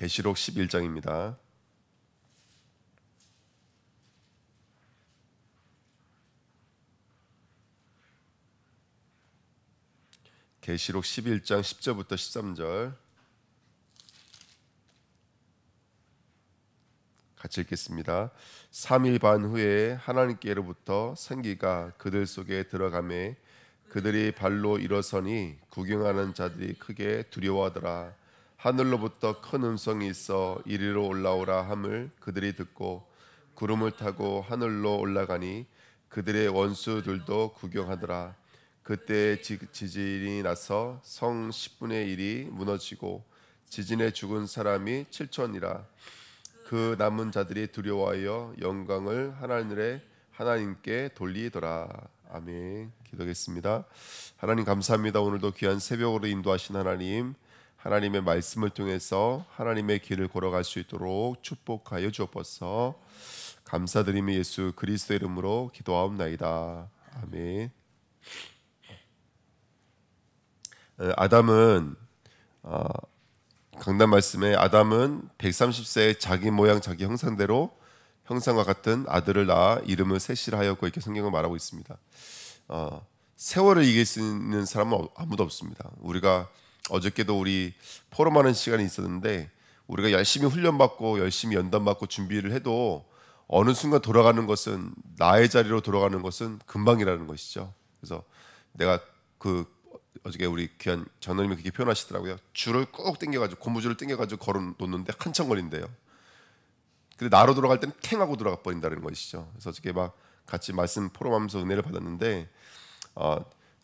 계시록 11장입니다. 계시록 11장 10절부터 13절 같이 읽겠습니다. 3일 반 후에 하나님께로부터 생기가 그들 속에 들어가매 그들이 발로 일어서니 구경하는 자들이 크게 두려워하더라. 하늘로부터 큰 음성이 있어 이리로 올라오라 함을 그들이 듣고 구름을 타고 하늘로 올라가니 그들의 원수들도 구경하더라. 그때 지진이 나서 성 10분의 1이 무너지고 지진에 죽은 사람이 7천이라. 그 남은 자들이 두려워하여 영광을 하나님께 돌리더라. 아멘. 기도하겠습니다. 하나님 감사합니다. 오늘도 귀한 새벽으로 인도하신 하나님의 말씀을 통해서 하나님의 길을 걸어갈 수 있도록 축복하여 주옵소서. 감사드리며 예수 그리스도의 이름으로 기도하옵나이다. 아멘. 아담은 강단 말씀에 아담은 130세에 자기 모양 자기 형상대로 형상과 같은 아들을 낳아 이름을 셋이라 하였고 이렇게 성경을 말하고 있습니다. 세월을 이길 수 있는 사람은 아무도 없습니다. 우리가 어저께도 우리 포럼하는 시간이 있었는데 우리가 열심히 훈련받고 열심히 연단받고 준비를 해도 어느 순간 돌아가는 것은 나의 자리로 돌아가는 것은 금방이라는 것이죠. 그래서 내가 어저께 우리 귀한 전원님이 그렇게 표현하시더라고요. 줄을 꾹 당겨가지고 고무줄을 당겨가지고 걸어놓는데 한참 걸린대요. 근데 나로 돌아갈 때는 탱 하고 돌아가 버린다는 것이죠. 그래서 어저께 막 같이 말씀 포럼하면서 은혜를 받았는데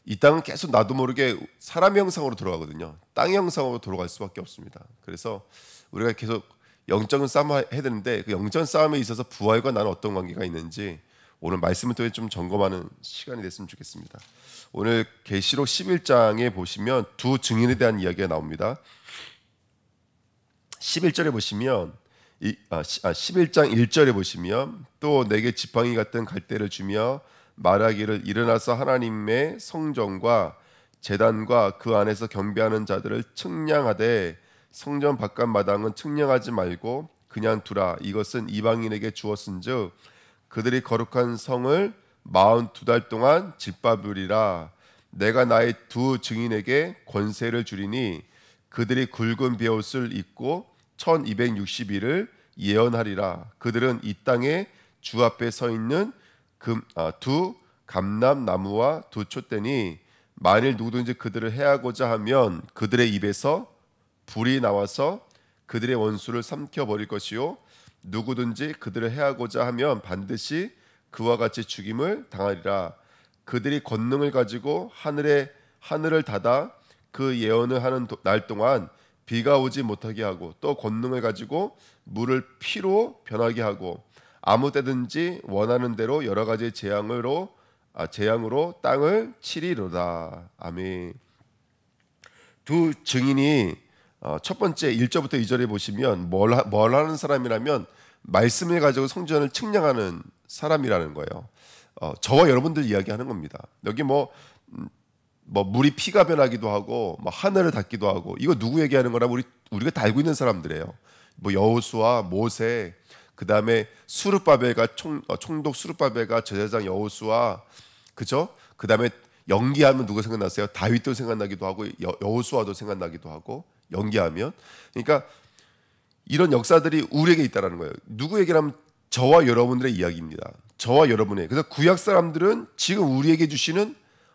이 땅은 계속 나도 모르게 사람의 형상으로 돌아가거든요. 땅의 형상으로 돌아갈 수밖에 없습니다. 그래서 우리가 계속 영적인 싸움을 해야 되는데 그 영적인 싸움에 있어서 부활과 나는 어떤 관계가 있는지 오늘 말씀을 통해 좀 점검하는 시간이 됐으면 좋겠습니다. 오늘 계시록 11장에 보시면 두 증인에 대한 이야기가 나옵니다. 11절에 보시면 11장 1절에 보시면 또 내게 지팡이 같은 갈대를 주며 말하기를 일어나서 하나님의 성전과 제단과 그 안에서 경배하는 자들을 측량하되 성전 바깥 마당은 측량하지 말고 그냥 두라. 이것은 이방인에게 주었은즉 그들이 거룩한 성을 42달 동안 짓밟으리라. 내가 나의 두 증인에게 권세를 주리니 그들이 굵은 베옷을 입고 1260일을 예언하리라. 그들은 이 땅에 주 앞에 서 있는 두 감람나무와 두 촛대니 만일 누구든지 그들을 해하고자 하면 그들의 입에서 불이 나와서 그들의 원수를 삼켜버릴 것이요 누구든지 그들을 해하고자 하면 반드시 그와 같이 죽임을 당하리라. 그들이 권능을 가지고 하늘을 닫아 그 예언을 하는 날 동안 비가 오지 못하게 하고 또 권능을 가지고 물을 피로 변하게 하고 아무 때든지 원하는 대로 여러 가지 재앙으로 땅을 치리로다. 아멘. 두 증인이 첫 번째 1절부터 2절에 보시면 뭘 하는 사람이라면 말씀을 가지고 성전을 측량하는 사람이라는 거예요. 저와 여러분들 이야기하는 겁니다. 여기 뭐 물이 피가 변하기도 하고 뭐 하늘을 닫기도 하고 이거 누구 얘기하는 거라면 우리가 다 알고 있는 사람들이에요. 뭐 여호수아, 모세, 그 다음에 수르바벨과 총독 수르바벨과 제사장 여호수아, 그죠? 그 다음에 연기하면 누가 생각나세요? 다윗도 생각나기도 하고 여호수아도 생각나기도 하고 연기하면 그러니까 이런 역사들이 우리에게 있다라는 거예요. 누구 얘기라면 저와 여러분들의 이야기입니다. 저와 여러분의. 그래서 구약 사람들은 지금 우리에게 주시는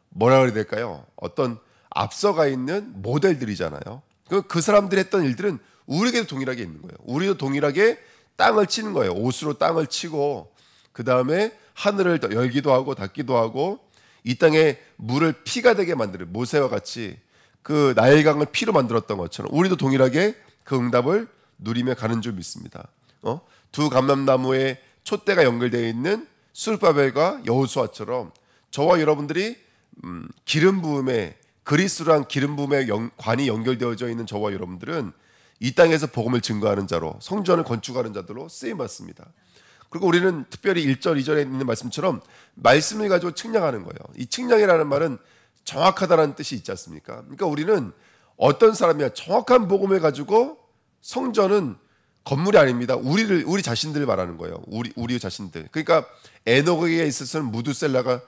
뭐라 그래야 될까요? 어떤 앞서가 있는 모델들이잖아요. 그 사람들이 했던 일들은 우리에게도 동일하게 있는 거예요. 우리도 동일하게 땅을 치는 거예요. 옷으로 땅을 치고 그 다음에 하늘을 열기도 하고 닫기도 하고 이 땅에 물을 피가 되게 만드는 모세와 같이 그 나일강을 피로 만들었던 것처럼 우리도 동일하게 그 응답을 누리며 가는 줄 믿습니다. 두 감람나무에 촛대가 연결되어 있는 수르바벨과 여호수아처럼 저와 여러분들이 기름 부음에 그리스도랑 기름 부음의 관이 연결되어져 있는 저와 여러분들은 이 땅에서 복음을 증거하는 자로 성전을 건축하는 자들로 쓰임 받습니다. 그리고 우리는 특별히 1절, 2절에 있는 말씀처럼 말씀을 가지고 측량하는 거예요. 이 측량이라는 말은 정확하다는 뜻이 있지 않습니까? 그러니까 우리는 어떤 사람이야 정확한 복음을 가지고 성전은 건물이 아닙니다. 우리 자신들을 말하는 거예요. 우리 자신들. 그러니까 에녹에게 있어서는 무두셀라가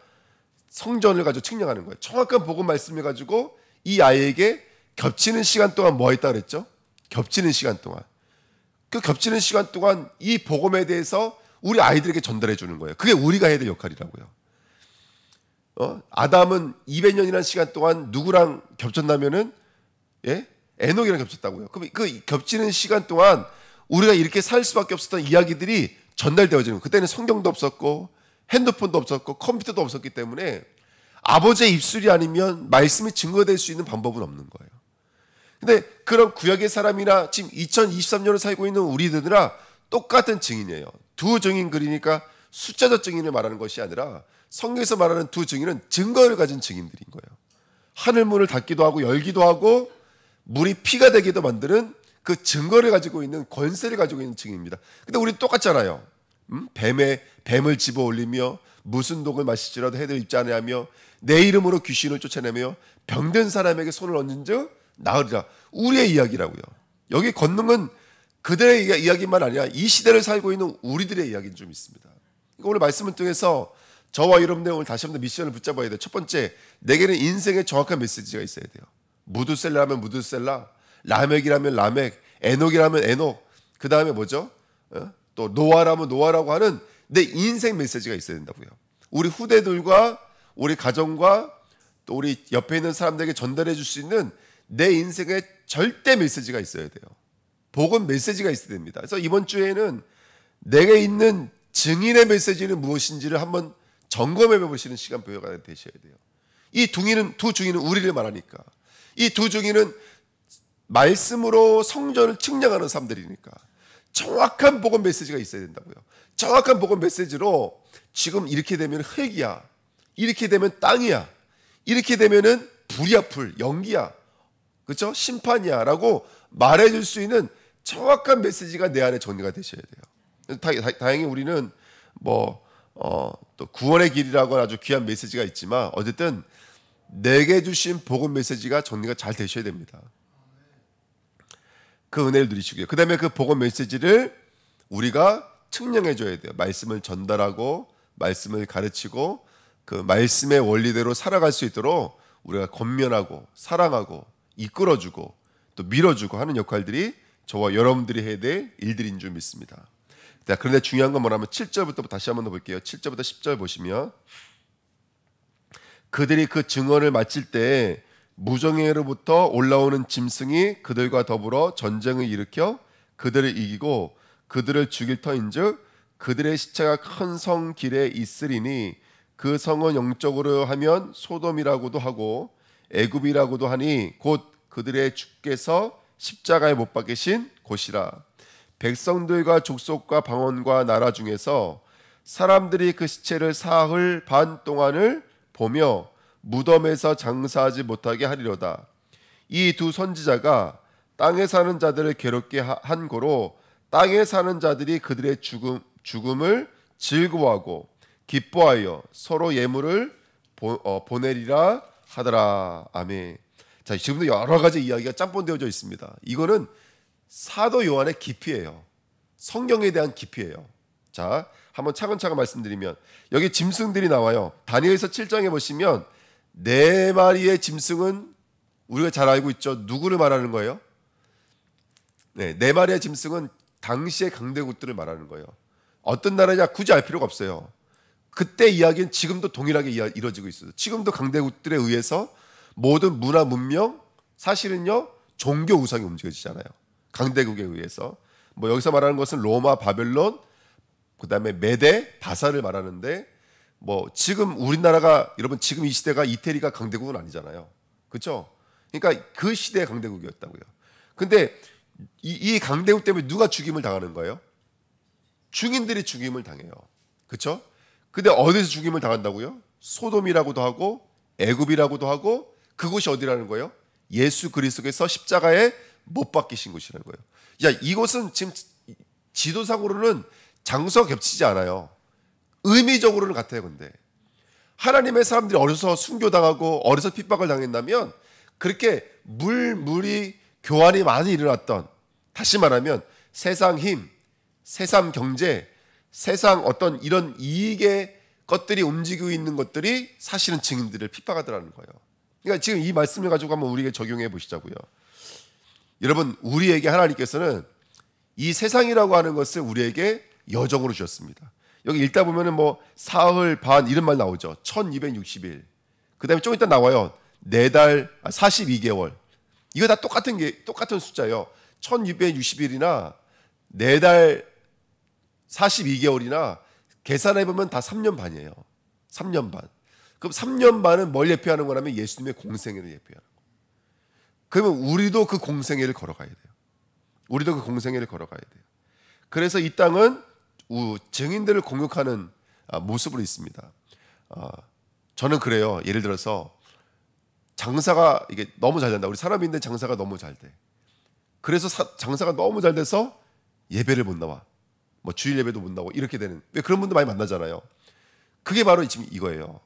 성전을 가지고 측량하는 거예요. 정확한 복음 말씀을 가지고 이 아이에게 겹치는 시간 동안 뭐 했다 그랬죠? 겹치는 시간 동안. 그 겹치는 시간 동안 이 복음에 대해서 우리 아이들에게 전달해 주는 거예요. 그게 우리가 해야 될 역할이라고요. 아담은 200년이라는 시간 동안 누구랑 겹쳤냐면은 에녹이랑 겹쳤다고요. 그럼 그 겹치는 시간 동안 우리가 이렇게 살 수밖에 없었던 이야기들이 전달되어지는 거예요. 그때는 성경도 없었고 핸드폰도 없었고 컴퓨터도 없었기 때문에 아버지의 입술이 아니면 말씀이 증거될 수 있는 방법은 없는 거예요. 근데 그런 구약의 사람이나 지금 2023년을 살고 있는 우리들이나 똑같은 증인이에요. 두 증인 그리니까 숫자적 증인을 말하는 것이 아니라 성경에서 말하는 두 증인은 증거를 가진 증인들인 거예요. 하늘문을 닫기도 하고 열기도 하고 물이 피가 되기도 만드는 그 증거를 가지고 있는 권세를 가지고 있는 증인입니다. 근데 우리 똑같잖아요. 뱀을 집어 올리며 무슨 독을 마시지라도 해를 입지 아니하며 내 이름으로 귀신을 쫓아내며 병든 사람에게 손을 얹은즉 나으리라. 우리의 이야기라고요. 여기 권능은 그들의 이야기만 아니라 이 시대를 살고 있는 우리들의 이야기는 좀 있습니다. 그러니까 오늘 말씀을 통해서 저와 여러분들 오늘 다시 한번 미션을 붙잡아야 돼요. 첫 번째, 내게는 인생의 정확한 메시지가 있어야 돼요. 무두셀라면 무두셀라, 라멕이라면 라멕, 에녹이라면 에녹, 그 다음에 뭐죠? 또 노아라면 노아라고 하는 내 인생 메시지가 있어야 된다고요. 우리 후대들과 우리 가정과 또 우리 옆에 있는 사람들에게 전달해 줄 수 있는 내 인생의 절대 메시지가 있어야 돼요. 복음 메시지가 있어야 됩니다. 그래서 이번 주에는 내게 있는 증인의 메시지는 무엇인지를 한번 점검해 보시는 시간 배워가 되셔야 돼요. 이 두 증인은 우리를 말하니까, 이 두 증인은 말씀으로 성전을 측량하는 사람들이니까 정확한 복음 메시지가 있어야 된다고요. 정확한 복음 메시지로 지금 이렇게 되면 흙이야, 이렇게 되면 땅이야, 이렇게 되면은 불이야, 불, 연기야, 그렇죠? 심판이야 라고 말해줄 수 있는 정확한 메시지가 내 안에 정리가 되셔야 돼요. 다행히 우리는 또 구원의 길이라고 아주 귀한 메시지가 있지만 어쨌든 내게 주신 복음 메시지가 정리가 잘 되셔야 됩니다. 그 은혜를 누리시고요. 그 다음에 그 복음 메시지를 우리가 측량해 줘야 돼요. 말씀을 전달하고 말씀을 가르치고 그 말씀의 원리대로 살아갈 수 있도록 우리가 권면하고 사랑하고 이끌어주고 또 밀어주고 하는 역할들이 저와 여러분들이 해야 될 일들인 줄 믿습니다. 자, 그런데 중요한 건 뭐냐면 7절부터 다시 한번 더 볼게요. 7절부터 10절 보시면 그들이 그 증언을 마칠 때 무정예로부터 올라오는 짐승이 그들과 더불어 전쟁을 일으켜 그들을 이기고 그들을 죽일 터인즉 그들의 시체가 큰 성 길에 있으리니 그 성은 영적으로 하면 소돔이라고도 하고 애굽이라고도 하니 곧 그들의 주께서 십자가에 못 박히신 곳이라. 백성들과 족속과 방언과 나라 중에서 사람들이 그 시체를 사흘 반 동안을 보며 무덤에서 장사하지 못하게 하리로다. 이 두 선지자가 땅에 사는 자들을 괴롭게 한 고로 땅에 사는 자들이 그들의 죽음을 즐거워하고 기뻐하여 서로 예물을 보내리라 하더라. 아멘. 자, 지금도 여러 가지 이야기가 짬뽕되어져 있습니다. 이거는 사도 요한의 깊이예요. 성경에 대한 깊이예요. 자, 한번 차근차근 말씀드리면 여기 짐승들이 나와요. 다니엘서 7장에 보시면 네 마리의 짐승은 우리가 잘 알고 있죠. 누구를 말하는 거예요? 네 마리의 짐승은 당시의 강대국들을 말하는 거예요. 어떤 나라냐 굳이 알 필요가 없어요. 그때 이야기는 지금도 동일하게 이루어지고 있어요. 지금도 강대국들에 의해서 모든 문화 문명 사실은요 종교 우상이 움직여지잖아요. 강대국에 의해서 여기서 말하는 것은 로마, 바벨론, 그 다음에 메데, 바사를 말하는데 지금 우리나라가 여러분 지금 이 시대가 이태리가 강대국은 아니잖아요. 그렇죠? 그러니까 그 시대의 강대국이었다고요. 근데 이 강대국 때문에 누가 죽임을 당하는 거예요? 중인들이 죽임을 당해요. 그렇죠? 근데 어디서 죽임을 당한다고요? 소돔이라고도 하고 애굽이라고도 하고 그곳이 어디라는 거예요? 예수 그리스도께서 십자가에 못 박히신 곳이라는 거예요. 야, 이곳은 지금 지도상으로는 장소가 겹치지 않아요. 의미적으로는 같아요. 근데 하나님의 사람들이 어려서 순교당하고 어려서 핍박을 당했다면 그렇게 물이 교환이 많이 일어났던 다시 말하면 세상 힘, 세상 경제, 세상 어떤 이런 이익의 것들이 움직이고 있는 것들이 사실은 증인들을 핍박하더라는 거예요. 그러니까 지금 이 말씀을 가지고 한번 우리에게 적용해 보시자고요. 여러분, 우리에게 하나님께서는 이 세상이라고 하는 것을 우리에게 여정으로 주셨습니다. 여기 읽다 보면은 뭐 사흘 반 이런 말 나오죠. 1260일. 그다음에 좀 이따 나와요. 4달 42개월. 이거 다 똑같은 숫자예요. 1260일이나 4달 42개월이나 계산해 보면 다 3년 반이에요. 3년 반. 그럼 3년 반은 뭘 예표하는 거냐면 예수님의 공생애를 예표하는 거. 그러면 우리도 그 공생애를 걸어가야 돼요. 우리도 그 공생애를 걸어가야 돼요. 그래서 이 땅은 증인들을 공격하는 모습으로 있습니다. 저는 그래요. 예를 들어서 장사가 이게 너무 잘 된다. 우리 사람인데 장사가 너무 잘 돼. 그래서 장사가 너무 잘 돼서 예배를 못 나와. 뭐 주일 예배도 못 나오고 이렇게 되는. 왜 그런 분들 많이 만나잖아요. 그게 바로 지금 이거예요.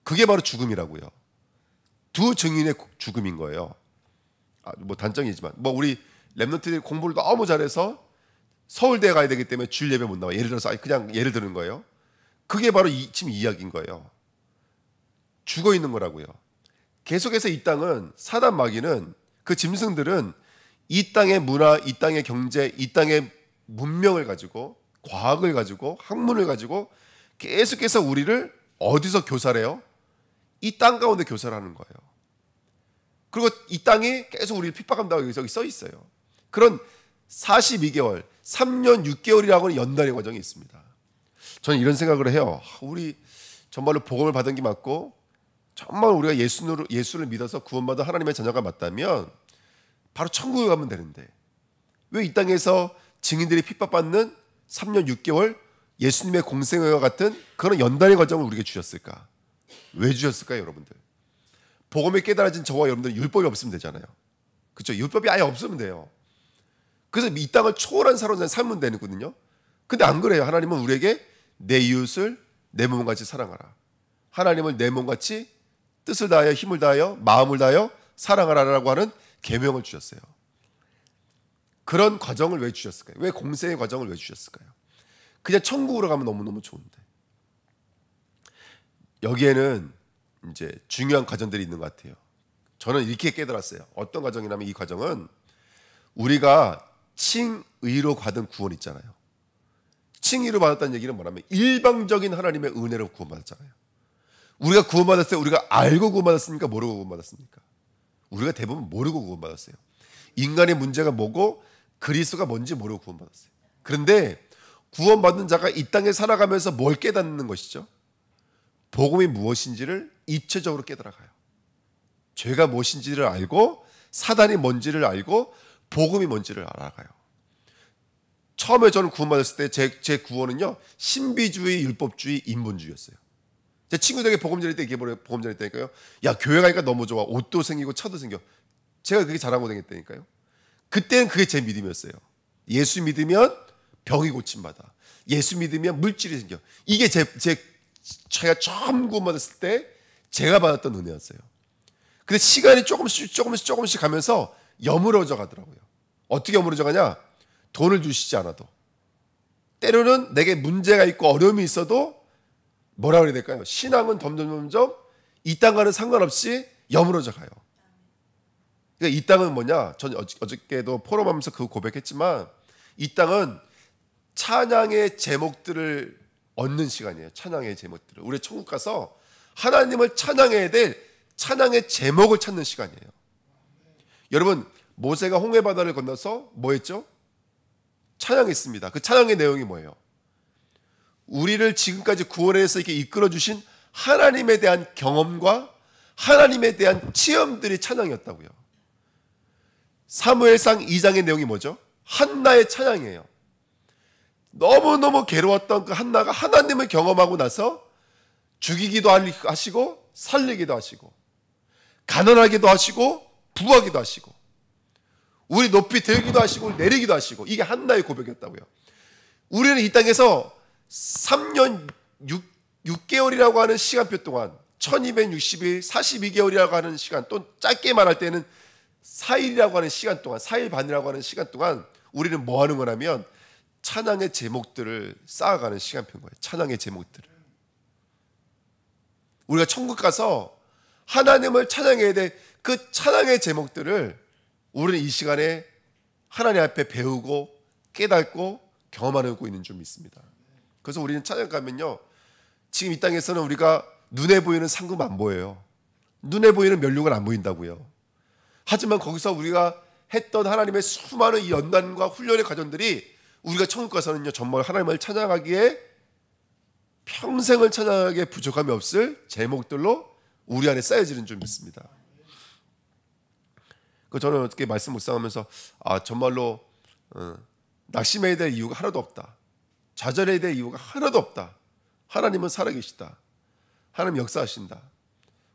그게 바로 죽음이라고요. 두 증인의 죽음인 거예요. 뭐 단정이지만 뭐 우리 랩런트들이 공부를 너무 잘해서 서울대에 가야 되기 때문에 주일 예배 못 나와. 예를 들어서 그냥 예를 드는 거예요. 그게 바로 지금 이야기인 거예요. 죽어 있는 거라고요. 계속해서 이 땅은 사단 마귀는 그 짐승들은 이 땅의 문화, 이 땅의 경제, 이 땅의 문명을 가지고 과학을 가지고 학문을 가지고 계속해서 우리를 어디서 교살해요? 이 땅 가운데 교살하는 거예요. 그리고 이 땅이 계속 우리를 핍박한다고 여기 써 있어요. 그런 42개월, 3년 6개월이라고 하는 연단의 과정이 있습니다. 저는 이런 생각을 해요. 우리 정말로 복음을 받은 게 맞고 정말 우리가 예수를 믿어서 구원받은 하나님의 자녀가 맞다면 바로 천국에 가면 되는데 왜 이 땅에서 증인들이 핍박받는 3년 6개월 예수님의 공생애와 같은 그런 연단의 과정을 우리에게 주셨을까? 왜 주셨을까요, 여러분들? 복음에 깨달아진 저와 여러분들은 율법이 없으면 되잖아요. 그렇죠? 율법이 아예 없으면 돼요. 그래서 이 땅을 초월한 사람을 살면 되거든요. 근데 안 그래요. 하나님은 우리에게 내 이웃을 내 몸같이 사랑하라. 하나님을 내 몸같이 뜻을 다하여 힘을 다하여 마음을 다하여 사랑하라라고 하는 계명을 주셨어요. 그런 과정을 왜 주셨을까요? 왜 공생의 과정을 왜 주셨을까요? 그냥 천국으로 가면 너무너무 좋은데. 여기에는 이제 중요한 과정들이 있는 것 같아요. 저는 이렇게 깨달았어요. 어떤 과정이냐면 이 과정은 우리가 칭의로 받은 구원 있잖아요. 칭의로 받았다는 얘기는 뭐냐면 일방적인 하나님의 은혜로 구원받았잖아요. 우리가 구원받았을 때 우리가 알고 구원받았습니까? 모르고 구원받았습니까? 우리가 대부분 모르고 구원받았어요. 인간의 문제가 뭐고 그리스도가 뭔지 모르고 구원받았어요. 그런데 구원받는 자가 이 땅에 살아가면서 뭘 깨닫는 것이죠? 복음이 무엇인지를 입체적으로 깨달아가요. 죄가 무엇인지를 알고 사단이 뭔지를 알고 복음이 뭔지를 알아가요. 처음에 저는 구원받았을 때 제 구원은요 신비주의, 율법주의, 인본주의였어요. 제 친구들에게 복음 전할 때 이게 뭐래요? 복음 전할 때니까요. 야, 교회 가니까 너무 좋아. 옷도 생기고 차도 생겨. 제가 그렇게 자랑하고 다녔다니까요. 그때는 그게 제 믿음이었어요. 예수 믿으면 병이 고침받아. 예수 믿으면 물질이 생겨. 이게 제가 처음 구원받았을 때 제가 받았던 은혜였어요. 근데 시간이 조금씩 가면서 여물어져 가더라고요. 어떻게 여물어져 가냐? 돈을 주시지 않아도. 때로는 내게 문제가 있고 어려움이 있어도 뭐라 그래야 될까요? 신앙은 점점 이 땅과는 상관없이 여물어져 가요. 그러니까 이 땅은 뭐냐? 전 어저께도 포럼하면서 그거 고백했지만 이 땅은 찬양의 제목들을 얻는 시간이에요. 찬양의 제목들을. 우리 천국 가서 하나님을 찬양해야 될 찬양의 제목을 찾는 시간이에요. 여러분, 모세가 홍해 바다를 건너서 뭐 했죠? 찬양했습니다. 그 찬양의 내용이 뭐예요? 우리를 지금까지 구원해서 이렇게 이끌어 주신 하나님에 대한 경험과 하나님에 대한 체험들이 찬양이었다고요. 사무엘상 2장의 내용이 뭐죠? 한나의 찬양이에요. 너무너무 괴로웠던 그 한나가 하나님을 경험하고 나서 죽이기도 하시고 살리기도 하시고 가난하기도 하시고 부하기도 하시고 우리 높이 들기도 하시고 내리기도 하시고 이게 한나의 고백이었다고요. 우리는 이 땅에서 3년 6개월이라고 하는 시간표 동안 1260일 42개월이라고 하는 시간 또 짧게 말할 때는 4일이라고 하는 시간 동안, 4일 반이라고 하는 시간 동안 우리는 뭐 하는 거냐면 찬양의 제목들을 쌓아가는 시간표인 거예요. 찬양의 제목들을. 우리가 천국 가서 하나님을 찬양해야 돼. 그 찬양의 제목들을 우리는 이 시간에 하나님 앞에 배우고 깨닫고 경험하고 있는 줄 믿습니다. 그래서 우리는 찬양 가면요, 지금 이 땅에서는 우리가 눈에 보이는 상급 안 보여요. 눈에 보이는 면류관 안 보인다고요. 하지만 거기서 우리가 했던 하나님의 수많은 이 연단과 훈련의 과정들이 우리가 천국 가서는요, 정말 하나님을 찬양하기에 평생을 찬양하기에 부족함이 없을 제목들로 우리 안에 쌓여지는 줄 믿습니다. 그 저는 어떻게 말씀 묵상하면서 정말로 낙심해야 될 이유가 하나도 없다. 좌절해야 될 이유가 하나도 없다. 하나님은 살아계시다. 하나님 역사하신다.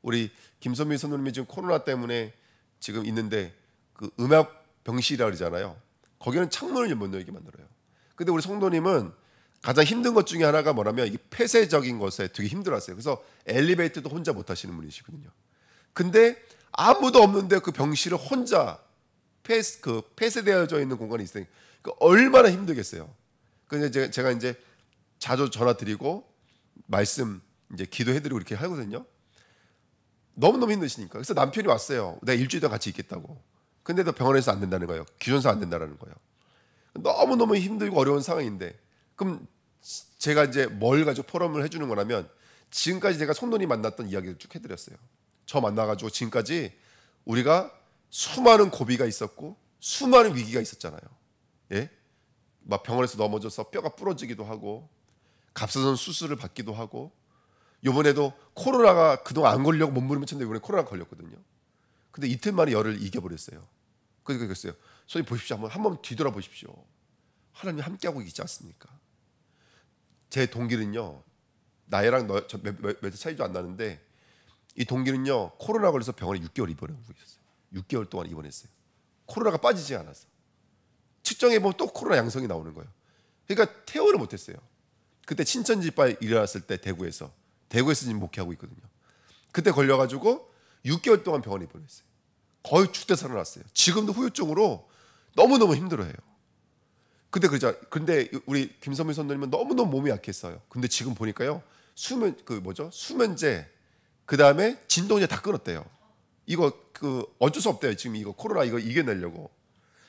우리 김선미 선생님이 지금 코로나 때문에 지금 있는데 그 음압 병실이라고 그러잖아요. 거기는 창문을 못 열게 만들어요. 근데 우리 성도님은 가장 힘든 것 중에 하나가 뭐냐면 이게 폐쇄적인 것에 되게 힘들었어요. 그래서 엘리베이터도 혼자 못 타시는 분이시거든요. 근데 아무도 없는데 그 병실을 혼자 폐쇄되어져 있는 공간이 있으니 얼마나 힘들겠어요. 그래서 제가 이제 자주 전화 드리고 말씀 이제 기도해드리고 이렇게 하거든요. 너무너무 힘드시니까. 그래서 남편이 왔어요. 내가 일주일 동안 같이 있겠다고. 근데도 병원에서 안 된다는 거예요. 기존사 안 된다는 거예요. 너무너무 힘들고 어려운 상황인데, 그럼 제가 이제 뭘 가지고 포럼을 해주는 거냐면, 지금까지 제가 성도님 만났던 이야기를 쭉 해드렸어요. 저 만나가지고 지금까지 우리가 수많은 고비가 있었고 수많은 위기가 있었잖아요. 예? 막 병원에서 넘어져서 뼈가 부러지기도 하고 값싸선 수술을 받기도 하고, 이번에도 코로나가 그동안 안 걸려고 몸부림쳤는데 이번에 코로나가 걸렸거든요. 근데 이틀 만에 열을 이겨버렸어요. 그러니까 그랬어요. 선생님 보십시오. 한번 뒤돌아보십시오. 하나님 함께하고 있지 않습니까? 제 동기는요, 나이랑 몇 살 차이도 안 나는데, 이 동기는요 코로나 걸려서 병원에 6개월 입원하고 있었어요. 6개월 동안 입원했어요. 코로나가 빠지지 않아서 측정해보면 또 코로나 양성이 나오는 거예요. 그러니까 퇴원을 못했어요. 그때 친천지파에 일어났을 때 대구에서 지금 목회하고 있거든요. 그때 걸려가지고 6개월 동안 병원에 입원했어요. 거의 죽다 살아났어요. 지금도 후유증으로 너무너무 힘들어해요. 근데 우리 김선미 선생님은 너무너무 몸이 약했어요. 근데 지금 보니까요, 수면제 그 다음에 진통제 다 끊었대요. 이거 어쩔 수 없대요. 지금 이거 코로나 이거 이겨내려고.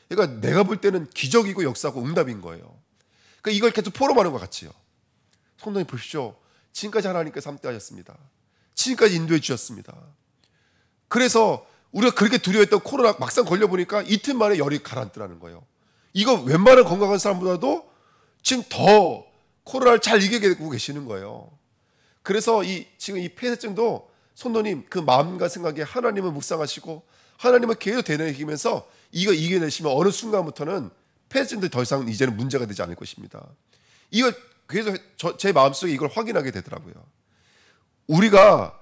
그러니까 내가 볼 때는 기적이고 역사고 응답인 거예요. 그러니까 이걸 계속 포럼하는 것 같이요. 성도님 보십시오. 지금까지 하나님께서 함께 하셨습니다. 지금까지 인도해 주셨습니다. 그래서 우리가 그렇게 두려워했던 코로나 막상 걸려보니까 이틀 만에 열이 가라앉더라는 거예요. 이거 웬만한 건강한 사람보다도 지금 더 코로나를 잘 이기고 계시는 거예요. 그래서 지금 이 폐쇄증도 성도님 그 마음과 생각에 하나님을 묵상하시고 하나님을 계속 되뇌이면서 이거 이겨내시면 어느 순간부터는 폐쇄증도 더 이상 이제는 문제가 되지 않을 것입니다. 그래서 제 마음속에 이걸 확인하게 되더라고요. 우리가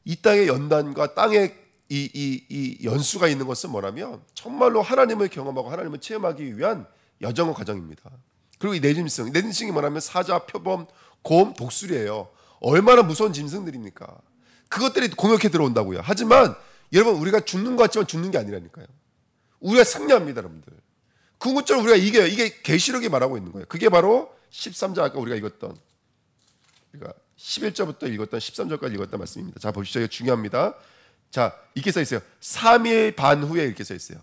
이 땅의 연단과 땅의 이 연수가 있는 것은 뭐냐면 정말로 하나님을 경험하고 하나님을 체험하기 위한 여정의 과정입니다. 그리고 이 내짐승이 뭐냐면 사자, 표범, 곰, 독수리예요. 얼마나 무서운 짐승들입니까? 그것들이 공격해 들어온다고요. 하지만 여러분 우리가 죽는 것 같지만 죽는 게 아니라니까요. 우리가 승리합니다, 여러분들. 궁극적으로 우리가 이겨요. 이게 계시록이 말하고 있는 거예요. 그게 바로 13절 아까 우리가 읽었던, 우리가 11절부터 읽었던 13절까지 읽었던 말씀입니다. 자 보십시오. 이거 중요합니다. 자 이렇게 써 있어요. 3일 반 후에 이렇게 써 있어요.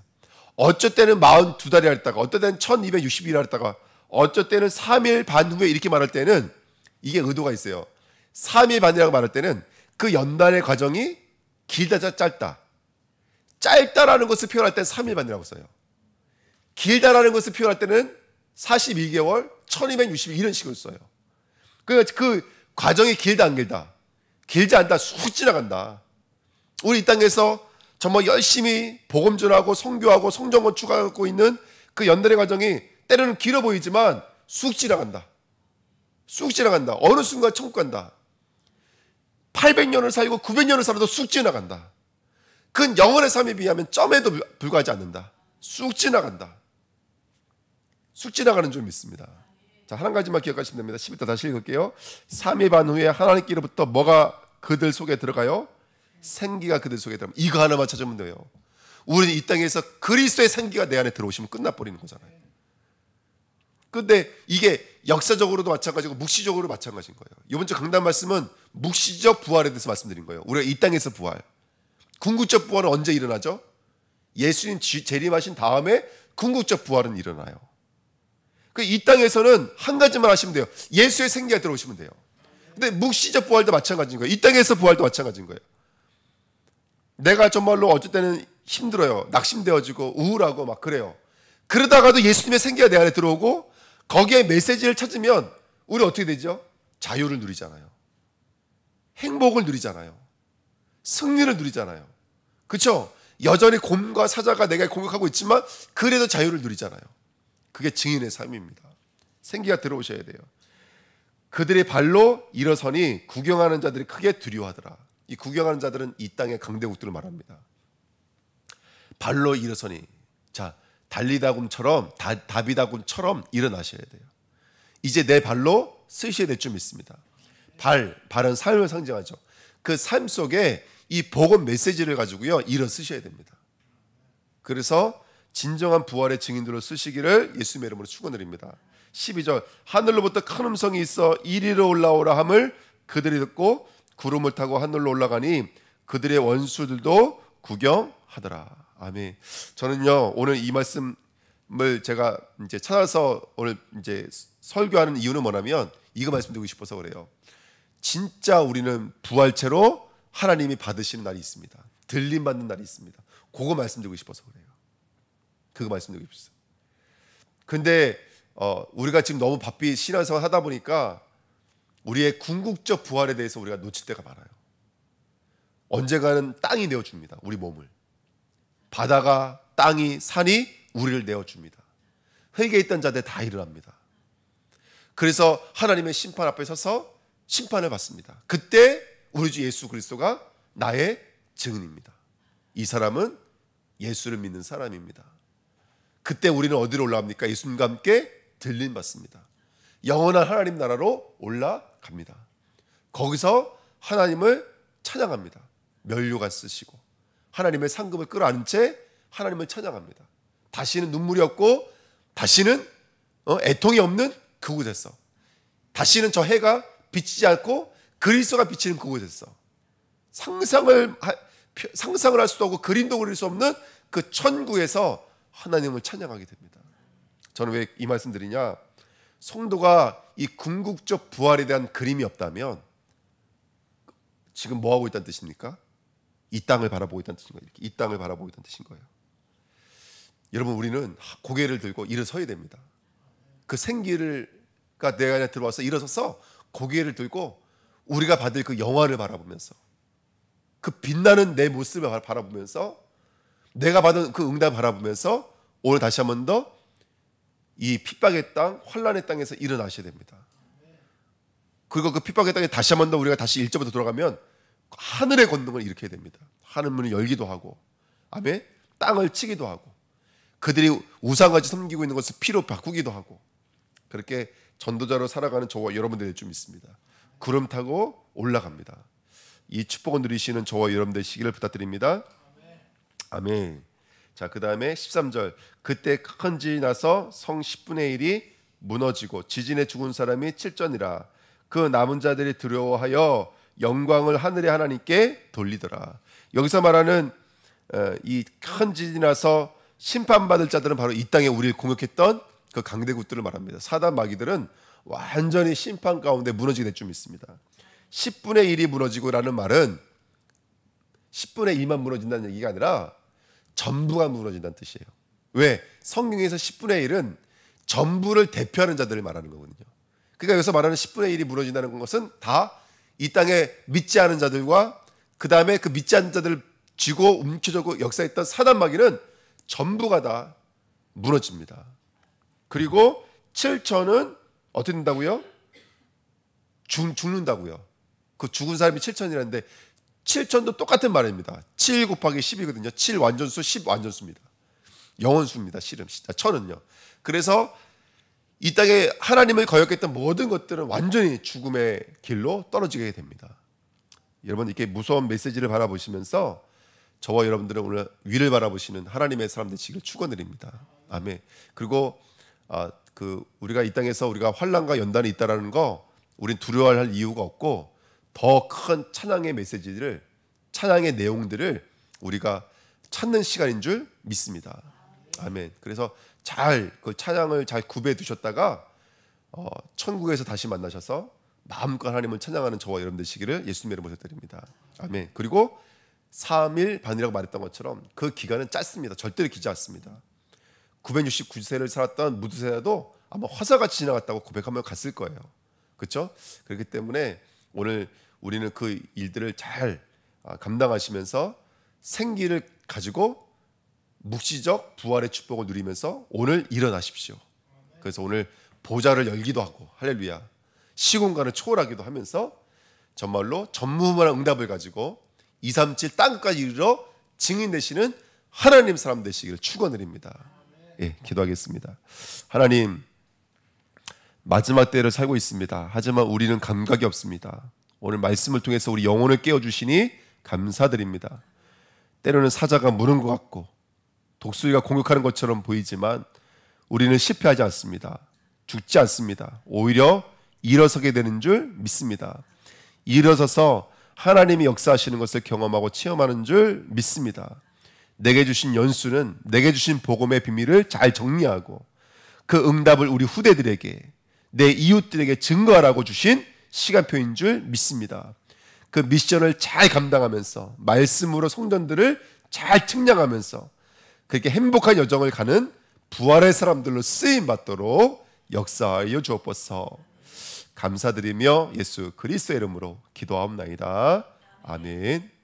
어쩔 때는 42달이라 했다가 어쩔 때는 1260일이라 했다가 어쩔 때는 3일 반 후에 이렇게 말할 때는 이게 의도가 있어요. 3일 반이라고 말할 때는 그 연단의 과정이 길다 짧다. 짧다라는 것을 표현할 때는 3일 반이라고 써요. 길다라는 것을 표현할 때는 42개월, 1260일 이런 식으로 써요. 그러니까 그 과정이 길다 안 길다? 길지 않다. 쑥 지나간다. 우리 이 땅에서 정말 열심히 복음 전하고 선교하고 성전 건축하고 있는 그 연단의 과정이 때로는 길어 보이지만 쑥 지나간다. 쑥 지나간다. 어느 순간 천국 간다. 800년을 살고 900년을 살아도 쑥 지나간다. 그건 영원의 삶에 비하면 점에도 불과하지 않는다. 쑥 지나간다. 쑥 지나가는 줄 믿습니다. 자, 한 가지만 기억하시면 됩니다. 11절 다시 읽을게요. 3일 반 후에 하나님께로부터 뭐가 그들 속에 들어가요? 생기가 그들 속에 들어가요. 이거 하나만 찾으면 돼요. 우리는 이 땅에서 그리스도의 생기가 내 안에 들어오시면 끝나버리는 거잖아요. 그런데 이게 역사적으로도 마찬가지고 묵시적으로 마찬가지인 거예요. 이번 주 강단 말씀은 묵시적 부활에 대해서 말씀드린 거예요. 우리가 이 땅에서 부활. 궁극적 부활은 언제 일어나죠? 예수님 재림하신 다음에 궁극적 부활은 일어나요. 이 땅에서는 한 가지만 하시면 돼요. 예수의 생기가 들어오시면 돼요. 근데 묵시적 부활도 마찬가지인 거예요. 이 땅에서 부활도 마찬가지인 거예요. 내가 정말로 어쩔 때는 힘들어요. 낙심되어지고 우울하고 막 그래요. 그러다가도 예수님의 생기가 내 안에 들어오고 거기에 메시지를 찾으면 우리 어떻게 되죠? 자유를 누리잖아요. 행복을 누리잖아요. 승리를 누리잖아요. 그렇죠? 여전히 곰과 사자가 내가 공격하고 있지만 그래도 자유를 누리잖아요. 그게 증인의 삶입니다. 생기가 들어오셔야 돼요. 그들의 발로 일어서니 구경하는 자들이 크게 두려워하더라. 이 구경하는 자들은 이 땅의 강대국들을 말합니다. 발로 일어서니, 자, 달리다곰처럼 다비다곰처럼 일어나셔야 돼요. 이제 내 발로 쓰셔야 될 줄 믿습니다. 발은 삶을 상징하죠. 그 삶 속에 이 복음 메시지를 가지고요 일어서셔야 됩니다. 그래서 진정한 부활의 증인들로 쓰시기를 예수님의 이름으로 축원드립니다. 12절 하늘로부터 큰 음성이 있어 이리로 올라오라 함을 그들이 듣고 구름을 타고 하늘로 올라가니 그들의 원수들도 구경하더라. 아멘. 저는요 오늘 이 말씀을 제가 이제 찾아서 오늘 이제 설교하는 이유는 뭐냐면 이거 말씀드리고 싶어서 그래요. 진짜 우리는 부활체로 하나님이 받으시는 날이 있습니다. 들림 받는 날이 있습니다. 그거 말씀드리고 싶어서 그래요. 그거 말씀드리고 싶어요. 근데 우리가 지금 너무 바삐 신앙생활 하다 보니까 우리의 궁극적 부활에 대해서 우리가 놓칠 때가 많아요. 언젠가는 땅이 내어줍니다. 우리 몸을. 바다가, 땅이, 산이 우리를 내어줍니다. 흙에 있던 자들 다 일어납니다. 그래서 하나님의 심판 앞에 서서 심판을 받습니다. 그때 우리 주 예수 그리스도가 나의 증인입니다. 이 사람은 예수를 믿는 사람입니다. 그때 우리는 어디로 올라갑니까? 예수님과 함께 들림 받습니다. 영원한 하나님 나라로 올라갑니다. 거기서 하나님을 찬양합니다. 면류관 쓰시고 하나님의 상급을 끌어안은 채 하나님을 찬양합니다. 다시는 눈물이 없고 다시는 애통이 없는 그곳에서 다시는 저 해가 비치지 않고 그리스도가 비치는 그곳에서 상상을 할 수도 없고 그림도 그릴 수 없는 그 천국에서 하나님을 찬양하게 됩니다. 저는 왜 이 말씀 드리냐? 성도가 이 궁극적 부활에 대한 그림이 없다면 지금 뭐 하고 있다는 뜻입니까? 이 땅을 바라보고 있다는 뜻인 거예요. 이 땅을 바라보고 있다는 뜻인 거예요. 여러분 우리는 고개를 들고 일어서야 됩니다. 그 생기가 내 안에 들어와서 일어서서 고개를 들고 우리가 받을 그 영화를 바라보면서 그 빛나는 내 모습을 바라보면서 내가 받은 그 응답을 바라보면서 오늘 다시 한 번 더 이 핍박의 땅, 환란의 땅에서 일어나셔야 됩니다. 그리고 그 핍박의 땅에 다시 한 번 더 우리가 다시 1절부터 돌아가면 하늘의 권능을 일으켜야 됩니다. 하늘 문을 열기도 하고 아멘? 땅을 치기도 하고 그들이 우상같이 섬기고 있는 것을 피로 바꾸기도 하고 그렇게 전도자로 살아가는 저와 여러분들이 좀 있습니다. 구름 타고 올라갑니다. 이 축복을 누리시는 저와 여러분들 되시기를 부탁드립니다. 아멘. 자, 그 다음에 13절 그때 큰 지진이 나서 성 10분의 1이 무너지고 지진에 죽은 사람이 7전이라 그 남은 자들이 두려워하여 영광을 하늘의 하나님께 돌리더라. 여기서 말하는 이 큰 지진이 나서 심판받을 자들은 바로 이 땅에 우리를 공격했던 그 강대국들을 말합니다. 사단 마귀들은 완전히 심판 가운데 무너지게 될 줄 믿습니다. 10분의 1이 무너지고라는 말은 10분의 1만 무너진다는 얘기가 아니라 전부가 무너진다는 뜻이에요. 왜? 성경에서 10분의 1은 전부를 대표하는 자들을 말하는 거거든요. 그러니까 여기서 말하는 10분의 1이 무너진다는 것은 다 이 땅에 믿지 않은 자들과 그 다음에 그 믿지 않는 자들을 쥐고 움켜쥐고 역사했던 사단 마귀는 전부가 다 무너집니다. 그리고 7천은 어떻게 된다고요? 죽는다고요. 그 죽은 사람이 7천이라는데 7천도 똑같은 말입니다. 7 곱하기 10이거든요. 7 완전수, 10 완전수입니다. 영원수입니다. 천은요. 그래서 이 땅에 하나님을 거역했던 모든 것들은 완전히 죽음의 길로 떨어지게 됩니다. 여러분 이렇게 무서운 메시지를 바라보시면서 저와 여러분들은 오늘 위를 바라보시는 하나님의 사람 되시길 축원드립니다. 아멘. 그리고 우리가 이 땅에서 우리가 환난과 연단이 있다라는 거 우린 두려워할 이유가 없고 더 큰 찬양의 메시지들을 찬양의 내용들을 우리가 찾는 시간인 줄 믿습니다. 아멘. 그래서 그 찬양을 잘 구비해 두셨다가 천국에서 다시 만나셔서 마음껏 하나님을 찬양하는 저와 여러분 되시기를 예수님의 이름으로 부탁드립니다. 아멘. 그리고 3일 반이라고 말했던 것처럼 그 기간은 짧습니다. 절대로 길지 않습니다. 969세를 살았던 무두세라도 아마 화사같이 지나갔다고 고백하면 갔을 거예요. 그렇죠? 그렇기 때문에 오늘 우리는 그 일들을 잘 감당하시면서 생기를 가지고 묵시적 부활의 축복을 누리면서 오늘 일어나십시오. 그래서 오늘 보좌를 열기도 하고 할렐루야, 시공간을 초월하기도 하면서 정말로 전무후무한 응답을 가지고 237 땅끝까지 이르러 증인 되시는 하나님 사람 되시기를 축원드립니다. 예, 기도하겠습니다. 하나님, 마지막 때를 살고 있습니다. 하지만 우리는 감각이 없습니다. 오늘 말씀을 통해서 우리 영혼을 깨워주시니 감사드립니다. 때로는 사자가 무는 것 같고 독수리가 공격하는 것처럼 보이지만 우리는 실패하지 않습니다. 죽지 않습니다. 오히려 일어서게 되는 줄 믿습니다. 일어서서 하나님이 역사하시는 것을 경험하고 체험하는 줄 믿습니다. 내게 주신 연수는 내게 주신 복음의 비밀을 잘 정리하고 그 응답을 우리 후대들에게, 내 이웃들에게 증거하라고 주신 시간표인 줄 믿습니다. 그 미션을 잘 감당하면서 말씀으로 성전들을 잘 측량하면서 그렇게 행복한 여정을 가는 부활의 사람들로 쓰임받도록 역사하여 주옵소서. 감사드리며 예수 그리스도의 이름으로 기도하옵나이다. 아멘.